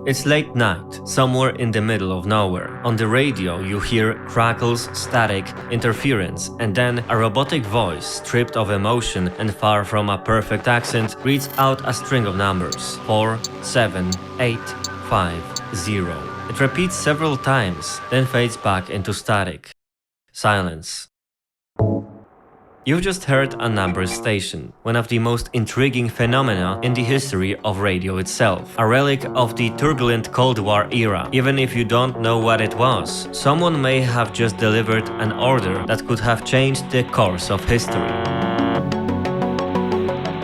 It's late night, somewhere in the middle of nowhere. On the radio you hear crackles, static, interference, and then a robotic voice, stripped of emotion and far from a perfect accent, reads out a string of numbers. 4, 7, 8, 5, 0. It repeats several times, then fades back into static. Silence. You've just heard a number station, one of the most intriguing phenomena in the history of radio itself. A relic of the turbulent Cold War era. Even if you don't know what it was, someone may have just delivered an order that could have changed the course of history.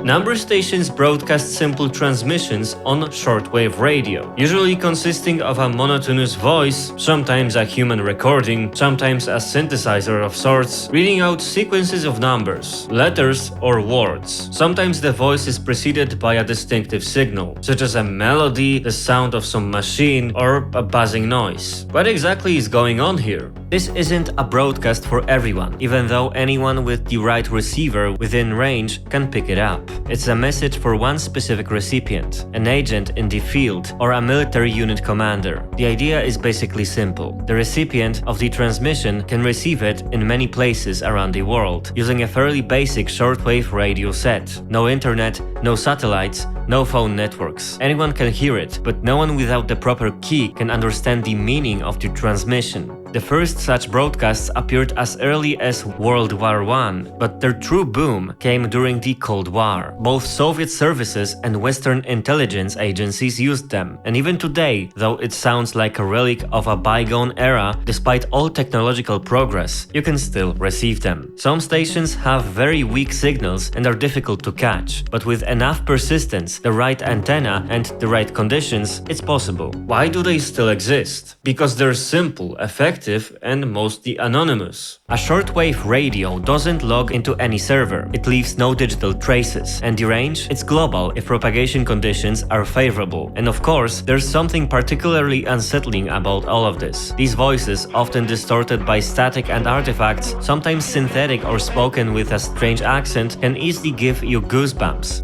Number stations broadcast simple transmissions on shortwave radio, usually consisting of a monotonous voice, sometimes a human recording, sometimes a synthesizer of sorts, reading out sequences of numbers, letters or words. Sometimes the voice is preceded by a distinctive signal, such as a melody, the sound of some machine, or a buzzing noise. What exactly is going on here? This isn't a broadcast for everyone, even though anyone with the right receiver within range can pick it up. It's a message for one specific recipient, an agent in the field or a military unit commander. The idea is basically simple. The recipient of the transmission can receive it in many places around the world, using a fairly basic shortwave radio set. No internet, no satellites, no phone networks. Anyone can hear it, but no one without the proper key can understand the meaning of the transmission. The first such broadcasts appeared as early as World War I, but their true boom came during the Cold War. Both Soviet services and Western intelligence agencies used them, and even today, though it sounds like a relic of a bygone era, despite all technological progress, you can still receive them. Some stations have very weak signals and are difficult to catch, but with enough persistence, the right antenna and the right conditions, it's possible. Why do they still exist? Because they're simple, effective, and mostly anonymous. A shortwave radio doesn't log into any server, it leaves no digital traces, and the range? It's global if propagation conditions are favorable. And of course, there's something particularly unsettling about all of this. These voices, often distorted by static and artifacts, sometimes synthetic or spoken with a strange accent, can easily give you goosebumps.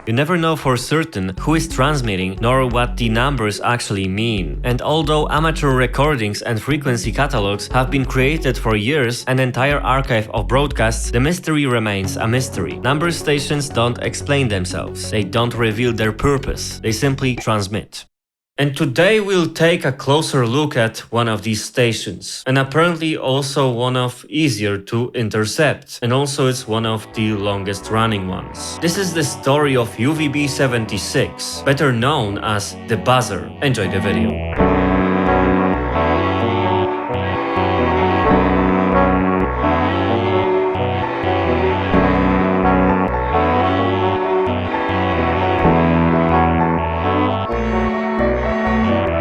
You never know for certain who is transmitting nor what the numbers actually mean. And although amateur recordings and frequency catalogs have been created for years, an entire archive of broadcasts, the mystery remains a mystery. Number stations don't explain themselves. They don't reveal their purpose. They simply transmit. And today we'll take a closer look at one of these stations, and apparently also one of easier to intercept, and also it's one of the longest running ones. This is the story of UVB-76, better known as the Buzzer. Enjoy the video.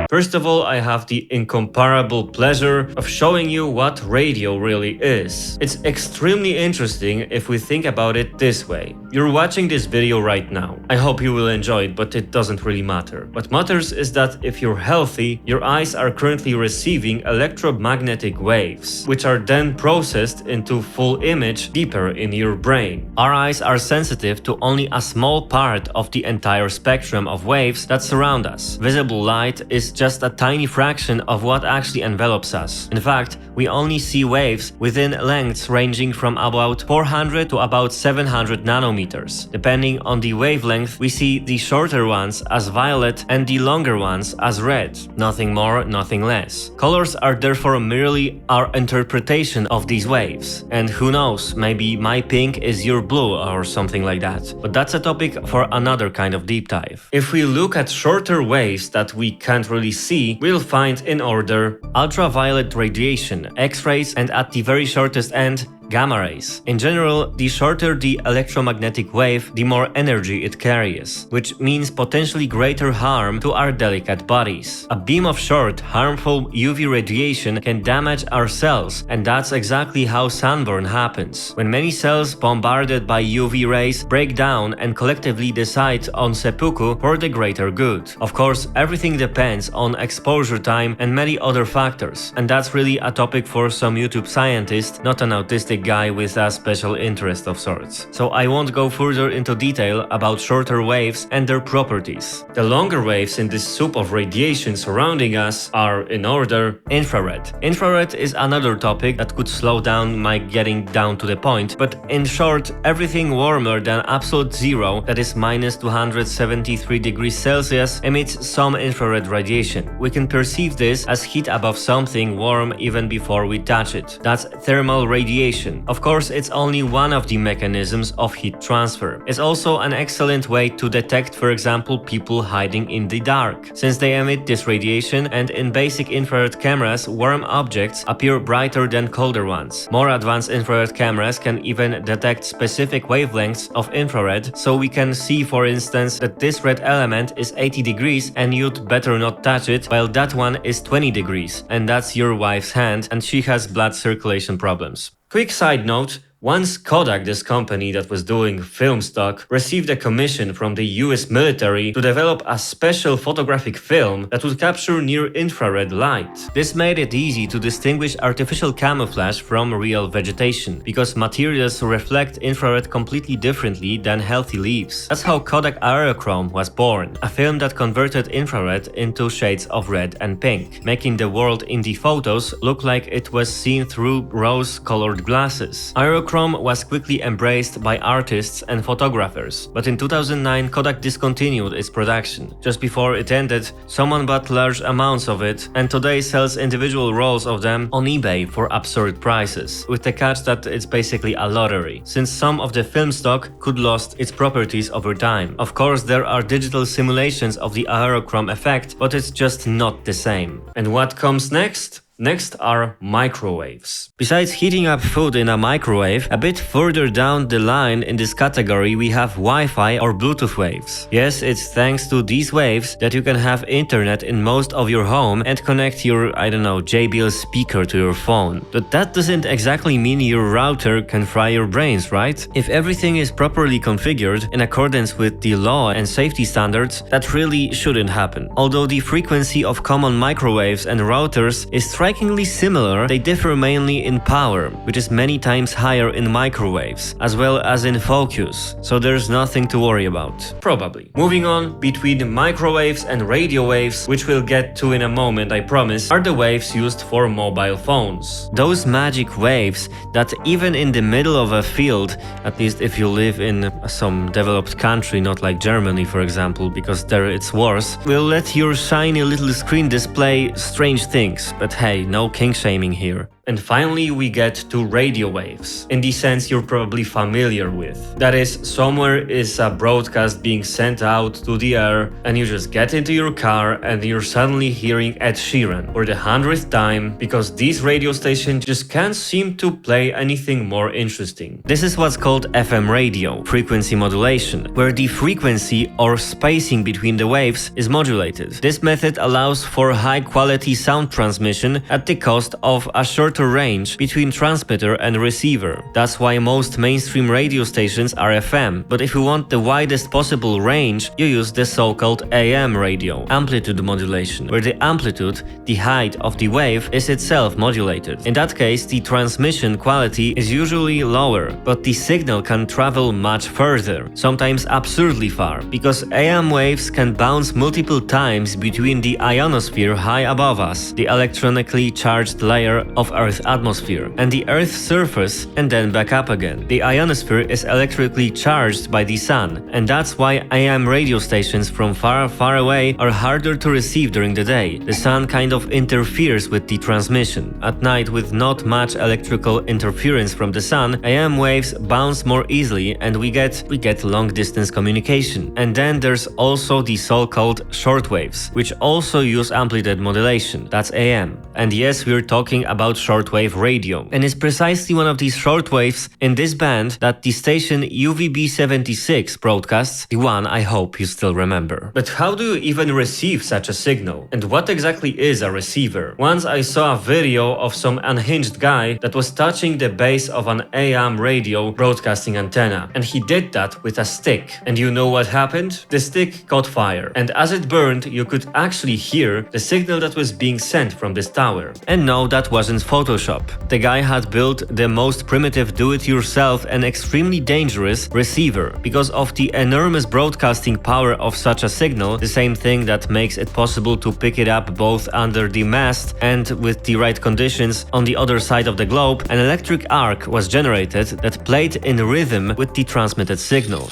First of all, I have the incomparable pleasure of showing you what radio really is. It's extremely interesting if we think about it this way. You're watching this video right now. I hope you will enjoy it, but it doesn't really matter. What matters is that if you're healthy, your eyes are currently receiving electromagnetic waves, which are then processed into full image deeper in your brain. Our eyes are sensitive to only a small part of the entire spectrum of waves that surround us. Visible light is just a tiny fraction of what actually envelops us. In fact, we only see waves within lengths ranging from about 400 to about 700 nanometers. Depending on the wavelength, we see the shorter ones as violet and the longer ones as red. Nothing more, nothing less. Colors are therefore merely our interpretation of these waves. And who knows, maybe my pink is your blue or something like that. But that's a topic for another kind of deep dive. If we look at shorter waves that we can't really see, we'll find in order ultraviolet radiation, X-rays, and at the very shortest end, gamma rays. In general, the shorter the electromagnetic wave, the more energy it carries, which means potentially greater harm to our delicate bodies. A beam of short, harmful UV radiation can damage our cells, and that's exactly how sunburn happens, when many cells bombarded by UV rays break down and collectively decide on seppuku for the greater good. Of course, everything depends on exposure time and many other factors, and that's really a topic for some YouTube scientist, not an autistic guy with a special interest of sorts. So I won't go further into detail about shorter waves and their properties. The longer waves in this soup of radiation surrounding us are, in order, infrared. Infrared is another topic that could slow down my getting down to the point, but in short, everything warmer than absolute zero, that is minus 273 degrees Celsius, emits some infrared radiation. We can perceive this as heat above something warm even before we touch it. That's thermal radiation. Of course, it's only one of the mechanisms of heat transfer. It's also an excellent way to detect, for example, people hiding in the dark, since they emit this radiation, and in basic infrared cameras, warm objects appear brighter than colder ones. More advanced infrared cameras can even detect specific wavelengths of infrared, so we can see, for instance, that this red element is 80 degrees and you'd better not touch it, while that one is 20 degrees, and that's your wife's hand and she has blood circulation problems. Quick side note, once Kodak, this company that was doing film stock, received a commission from the US military to develop a special photographic film that would capture near-infrared light. This made it easy to distinguish artificial camouflage from real vegetation, because materials reflect infrared completely differently than healthy leaves. That's how Kodak Aerochrome was born, a film that converted infrared into shades of red and pink, making the world in the photos look like it was seen through rose-colored glasses. Aerochrome was quickly embraced by artists and photographers, but in 2009 Kodak discontinued its production. Just before it ended, someone bought large amounts of it and today sells individual rolls of them on eBay for absurd prices, with the catch that it's basically a lottery, since some of the film stock could lose its properties over time. Of course, there are digital simulations of the aerochrome effect, but it's just not the same. And what comes next? Next are microwaves. Besides heating up food in a microwave, a bit further down the line in this category we have Wi-Fi or Bluetooth waves. Yes, it's thanks to these waves that you can have internet in most of your home and connect your, JBL speaker to your phone. But that doesn't exactly mean your router can fry your brains, right? If everything is properly configured in accordance with the law and safety standards, that really shouldn't happen. Although the frequency of common microwaves and routers is strikingly similar, they differ mainly in power, which is many times higher in microwaves, as well as in focus, so there's nothing to worry about. Probably. Moving on, between microwaves and radio waves, which we'll get to in a moment, I promise, are the waves used for mobile phones. Those magic waves that even in the middle of a field, at least if you live in some developed country, not like Germany for example, because there it's worse, will let your shiny little screen display strange things, but hey, no king shaming here. And finally we get to radio waves, in the sense you're probably familiar with. That is, somewhere is a broadcast being sent out to the air and you just get into your car and you're suddenly hearing Ed Sheeran for the 100th time, because these radio stations just can't seem to play anything more interesting. This is what's called FM radio, frequency modulation, where the frequency or spacing between the waves is modulated. This method allows for high quality sound transmission at the cost of a shorter range between transmitter and receiver. That's why most mainstream radio stations are FM, but if you want the widest possible range, you use the so-called AM radio, amplitude modulation, where the amplitude, the height of the wave, is itself modulated. In that case, the transmission quality is usually lower, but the signal can travel much further, sometimes absurdly far, because AM waves can bounce multiple times between the ionosphere high above us, the electronically charged layer of Earth's atmosphere, and the Earth's surface, and then back up again. The ionosphere is electrically charged by the sun, and that's why AM radio stations from far, far away are harder to receive during the day. The sun kind of interferes with the transmission. At night, with not much electrical interference from the sun, AM waves bounce more easily and we get long-distance communication. And then there's also the so-called shortwaves, which also use amplitude modulation. That's AM. And yes, we're talking about shortwave radio. And it's precisely one of these shortwaves in this band that the station UVB-76 broadcasts, the one I hope you still remember. But how do you even receive such a signal? And what exactly is a receiver? Once I saw a video of some unhinged guy that was touching the base of an AM radio broadcasting antenna, and he did that with a stick. And you know what happened? The stick caught fire, and as it burned, you could actually hear the signal that was being sent from this tower. And no, that wasn't Photoshop. The guy had built the most primitive do-it-yourself and extremely dangerous receiver. Because of the enormous broadcasting power of such a signal, the same thing that makes it possible to pick it up both under the mast and with the right conditions on the other side of the globe, an electric arc was generated that played in rhythm with the transmitted signal.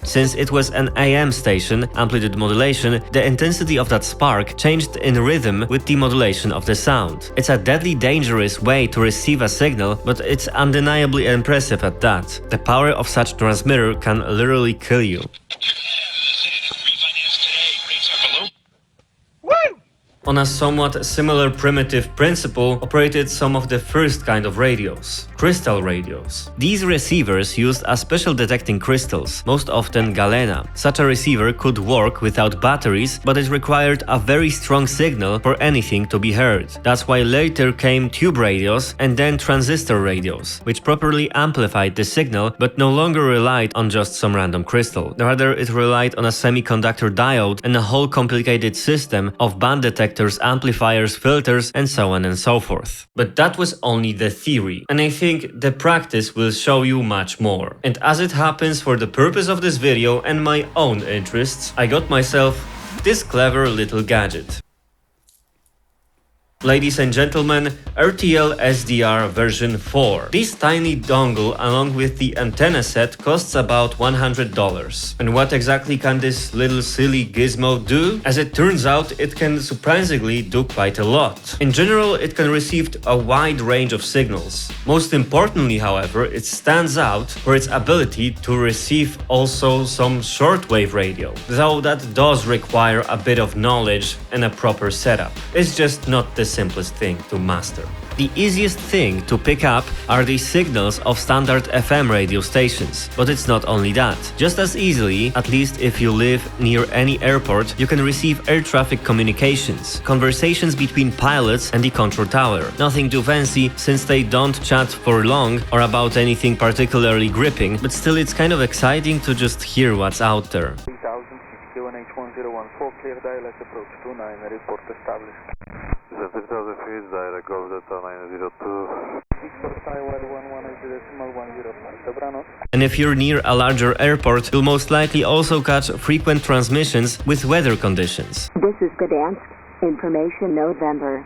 Since it was an AM station, amplitude modulation, the intensity of that spark changed in rhythm with the modulation of the sound. It's a deadly dangerous way to receive a signal, but it's undeniably impressive at that. The power of such transmitter can literally kill you. On a somewhat similar primitive principle operated some of the first kind of radios, crystal radios. These receivers used a special detecting crystals, most often galena. Such a receiver could work without batteries, but it required a very strong signal for anything to be heard. That's why later came tube radios and then transistor radios, which properly amplified the signal but no longer relied on just some random crystal. Rather, it relied on a semiconductor diode and a whole complicated system of band detectors, amplifiers, filters, and so on and so forth. But that was only the theory, and I think the practice will show you much more. And as it happens, for the purpose of this video and my own interests, I got myself this clever little gadget. Ladies and gentlemen, RTL SDR version 4. This tiny dongle along with the antenna set costs about $100. And what exactly can this little silly gizmo do? As it turns out, it can surprisingly do quite a lot. In general, it can receive a wide range of signals. Most importantly, however, it stands out for its ability to receive also some shortwave radio, though that does require a bit of knowledge and a proper setup. It's just not the simplest thing to master. The easiest thing to pick up are the signals of standard FM radio stations, but it's not only that. Just as easily, at least if you live near any airport, you can receive air traffic communications, conversations between pilots and the control tower. Nothing too fancy, since they don't chat for long or about anything particularly gripping, but still it's kind of exciting to just hear what's out there. 3000-61H1014, clear dialect approach 29, report established. 3000 feet, direct go Delta 902. And if you're near a larger airport, you'll most likely also catch frequent transmissions with weather conditions. This is Gdansk, information November.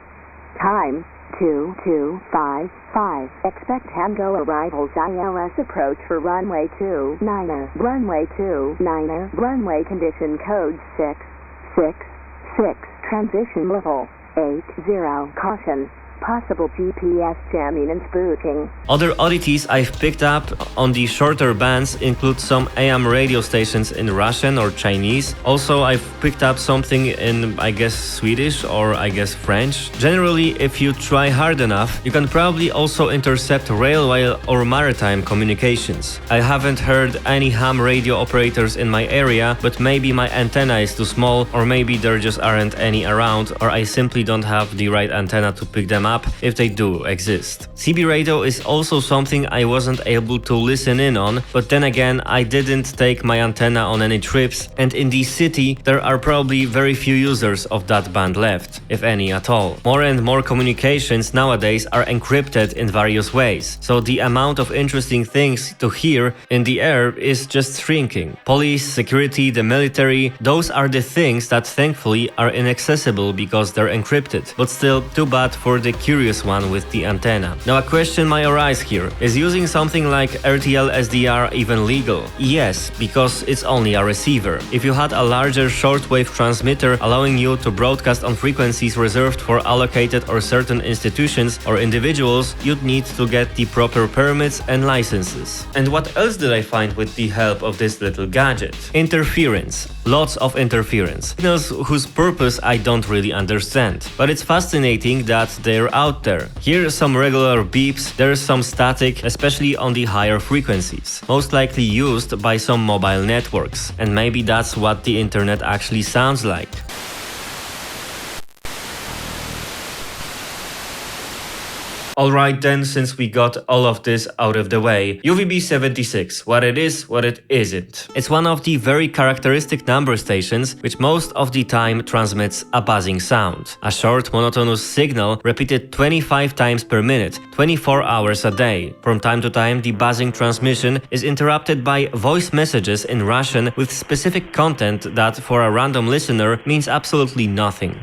Time 2255. Expect Tango arrivals ILS approach for runway 29er. Runway 29er. Runway condition code 666. Transition level 80. Caution. Possible GPS jamming and spooking. Other oddities I've picked up on the shorter bands include some AM radio stations in Russian or Chinese. Also, I've picked up something in, I guess, Swedish or I guess French. Generally, if you try hard enough, you can probably also intercept railway or maritime communications. I haven't heard any ham radio operators in my area, but maybe my antenna is too small, or maybe there just aren't any around, or I simply don't have the right antenna to pick them up if they do exist. CB radio is also something I wasn't able to listen in on, but then again, I didn't take my antenna on any trips, and in the city there are probably very few users of that band left, if any at all. More and more communications nowadays are encrypted in various ways, so the amount of interesting things to hear in the air is just shrinking. Police, security, the military, those are the things that thankfully are inaccessible because they're encrypted, but still too bad for the curious one with the antenna. Now a question might arise here. Is using something like RTL SDR even legal? Yes, because it's only a receiver. If you had a larger shortwave transmitter allowing you to broadcast on frequencies reserved for allocated or certain institutions or individuals, you'd need to get the proper permits and licenses. And what else did I find with the help of this little gadget? Interference. Lots of interference. Signals whose purpose I don't really understand. But it's fascinating that they're out there. Here's some regular beeps, there's some static, especially on the higher frequencies, most likely used by some mobile networks. And maybe that's what the internet actually sounds like. Alright then, since we got all of this out of the way, UVB-76, what it is, what it isn't. It's one of the very characteristic number stations which most of the time transmits a buzzing sound. A short monotonous signal repeated 25 times per minute, 24 hours a day. From time to time, the buzzing transmission is interrupted by voice messages in Russian with specific content that for a random listener means absolutely nothing.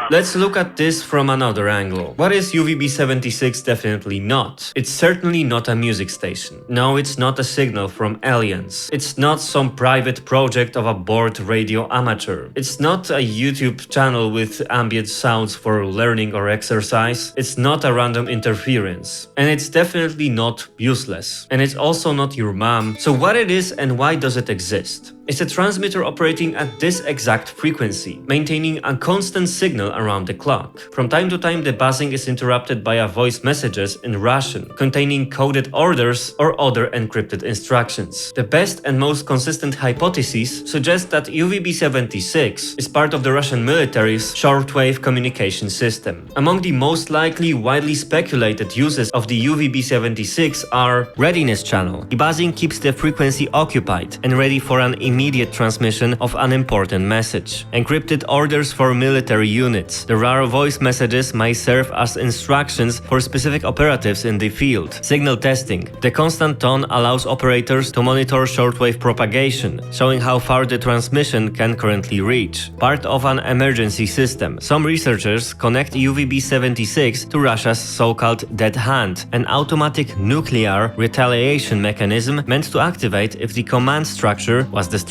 Let's look at this from another angle. What is UVB-76 definitely not? It's certainly not a music station. No, it's not a signal from aliens. It's not some private project of a bored radio amateur. It's not a YouTube channel with ambient sounds for learning or exercise. It's not a random interference. And it's definitely not useless. And it's also not your mom. So what it is and why does it exist? It's a transmitter operating at this exact frequency, maintaining a constant signal around the clock. From time to time, the buzzing is interrupted by voice messages in Russian, containing coded orders or other encrypted instructions. The best and most consistent hypotheses suggest that UVB-76 is part of the Russian military's shortwave communication system. Among the most likely widely speculated uses of the UVB-76 are readiness channel. The buzzing keeps the frequency occupied and ready for an immediate transmission of an important message. Encrypted orders for military units. The rare voice messages may serve as instructions for specific operatives in the field. Signal testing. The constant tone allows operators to monitor shortwave propagation, showing how far the transmission can currently reach. Part of an emergency system. Some researchers connect UVB-76 to Russia's so-called dead hand, an automatic nuclear retaliation mechanism meant to activate if the command structure was destroyed.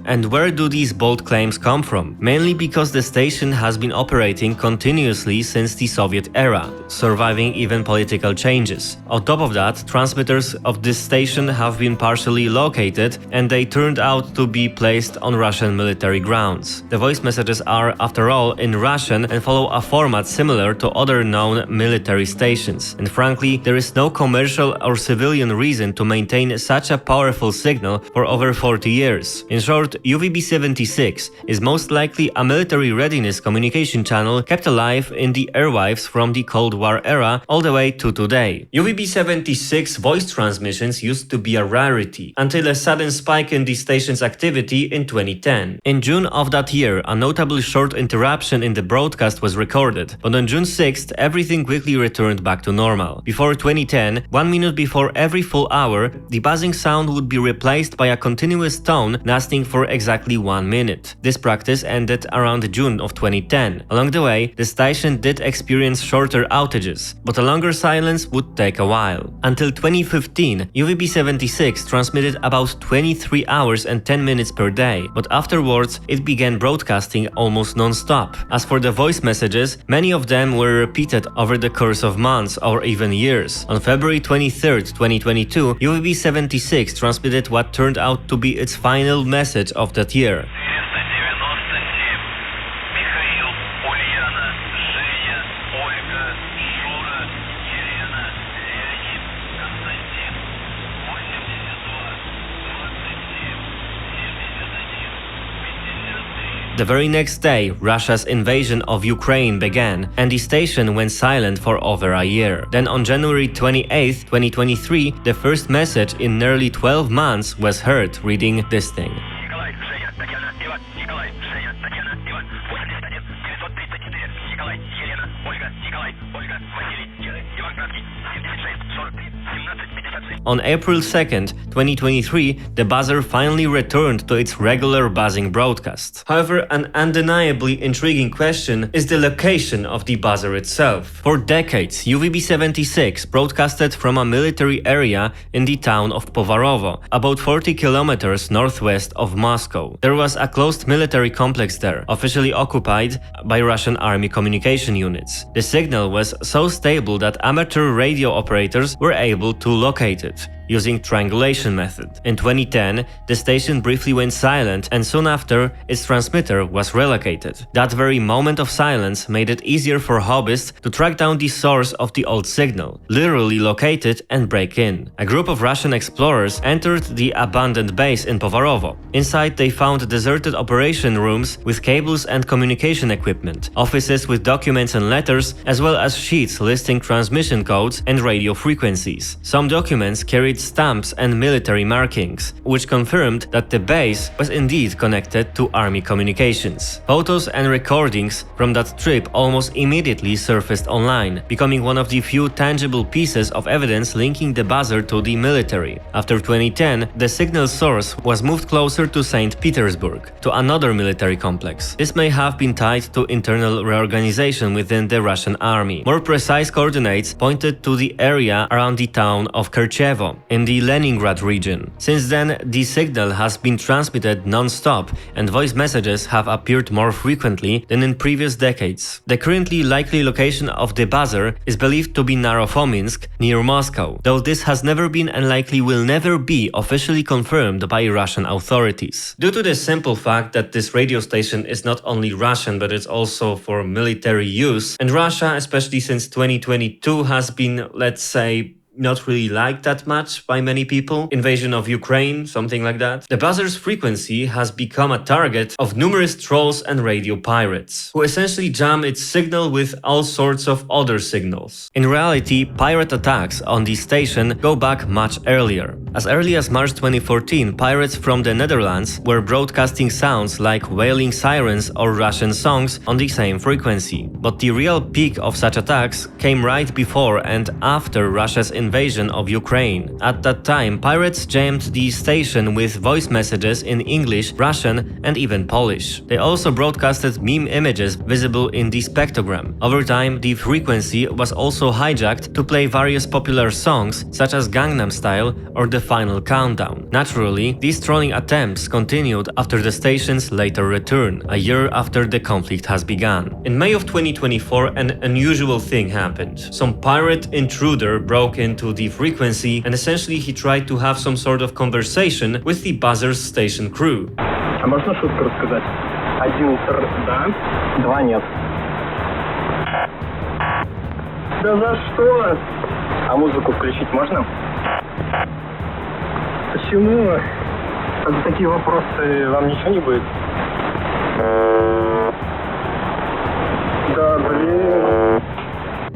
And where do these bold claims come from? Mainly because the station has been operating continuously since the Soviet era, surviving even political changes. On top of that, transmitters of this station have been partially located and they turned out to be placed on Russian military grounds. The voice messages are, after all, in Russian and follow a format similar to other known military stations. And frankly, there is no commercial or civilian reason to maintain such a powerful signal for over 40 years. In short, UVB-76 is most likely a military readiness communication channel kept alive in the airwaves from the Cold War era all the way to today. UVB-76 voice transmissions used to be a rarity until a sudden spike in the station's activity in 2010. In June of that year, a notably short interruption in the broadcast was recorded, but on June 6th, everything quickly returned back to normal. Before 2010, 1 minute before every full hour, the buzzing sound would be replaced by a continuous tone lasting for exactly 1 minute. This practice ended around June of 2010. Along the way, the station did experience shorter outages, but a longer silence would take a while. Until 2015, UVB-76 transmitted about 23 hours and 10 minutes per day, but afterwards it began broadcasting almost non-stop. As for the voice messages, many of them were repeated over the course of months or even years. On February 23, 2022, UVB-76 transmitted what turned out to be its final message of that year. The very next day, Russia's invasion of Ukraine began, and the station went silent for over a year. Then on January 28, 2023, the first message in nearly 12 months was heard, reading this thing. On April 2nd, 2023, the buzzer finally returned to its regular buzzing broadcast. However, an undeniably intriguing question is the location of the buzzer itself. For decades, UVB-76 broadcasted from a military area in the town of Povarovo, about 40 kilometers northwest of Moscow. There was a closed military complex there, officially occupied by Russian army communication units. The signal was so stable that amateur radio operators were able to locate it using triangulation method. In 2010, the station briefly went silent, and soon after, its transmitter was relocated. That very moment of silence made it easier for hobbyists to track down the source of the old signal, literally locate it and break in. A group of Russian explorers entered the abandoned base in Povarovo. Inside, they found deserted operation rooms with cables and communication equipment, offices with documents and letters, as well as sheets listing transmission codes and radio frequencies. Some documents carried stamps and military markings, which confirmed that the base was indeed connected to army communications. Photos and recordings from that trip almost immediately surfaced online, becoming one of the few tangible pieces of evidence linking the buzzer to the military. After 2010, the signal source was moved closer to St. Petersburg, to another military complex. This may have been tied to internal reorganization within the Russian army. More precise coordinates pointed to the area around the town of Kerchevo, in the Leningrad region. Since then, the signal has been transmitted non-stop, and voice messages have appeared more frequently than in previous decades. The currently likely location of the buzzer is believed to be Narofominsk, near Moscow, though this has never been and likely will never be officially confirmed by Russian authorities. Due to the simple fact that this radio station is not only Russian but it's also for military use, and Russia, especially since 2022, has been, let's say, not really liked that much by many people. Invasion of Ukraine, something like that. The buzzer's frequency has become a target of numerous trolls and radio pirates, who essentially jam its signal with all sorts of other signals. In reality, pirate attacks on the station go back much earlier. As early as March 2014, pirates from the Netherlands were broadcasting sounds like wailing sirens or Russian songs on the same frequency. But the real peak of such attacks came right before and after Russia's invasion of Ukraine. At that time, pirates jammed the station with voice messages in English, Russian, and even Polish. They also broadcasted meme images visible in the spectrogram. Over time, the frequency was also hijacked to play various popular songs such as Gangnam Style or The Final Countdown. Naturally, these trolling attempts continued after the station's later return, a year after the conflict has begun. In May of 2024, an unusual thing happened. Some pirate intruder broke into the frequency, and essentially he tried to have some sort of conversation with the buzzer's station crew. А можно шутку рассказать? Один да, два нет. Да за что? А музыку включить можно? Почему? А за такие вопросы вам ничего не будет? Да, блин.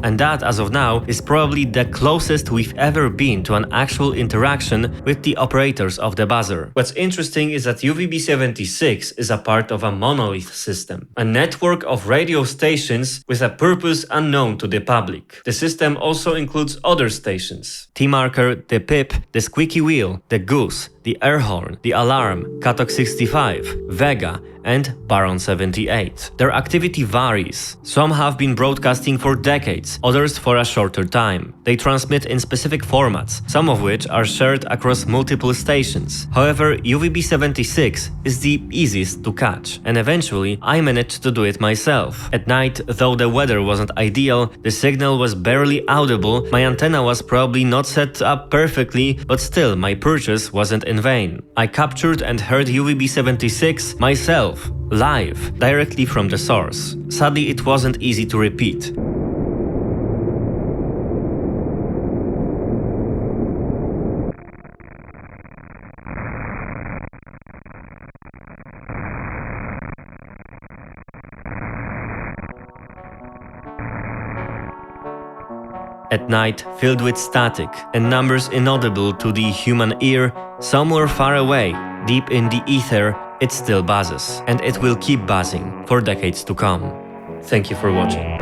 And that, as of now, is probably the closest we've ever been to an actual interaction with the operators of the buzzer. What's interesting is that UVB-76 is a part of a monolith system, a network of radio stations with a purpose unknown to the public. The system also includes other stations: T-Marker, the Pip, the Squeaky Wheel, the Goose, the Air Horn, the Alarm, Katok 65, Vega, and Baron 78. Their activity varies. Some have been broadcasting for decades, others for a shorter time. They transmit in specific formats, some of which are shared across multiple stations. However, UVB-76 is the easiest to catch, and eventually I managed to do it myself. At night, though the weather wasn't ideal, the signal was barely audible, my antenna was probably not set up perfectly, but still my purchase wasn't in vain. I captured and heard UVB-76 myself, live, directly from the source. Sadly, it wasn't easy to repeat. At night, filled with static and numbers inaudible to the human ear, somewhere far away, deep in the ether, it still buzzes, and it will keep buzzing for decades to come. Thank you for watching.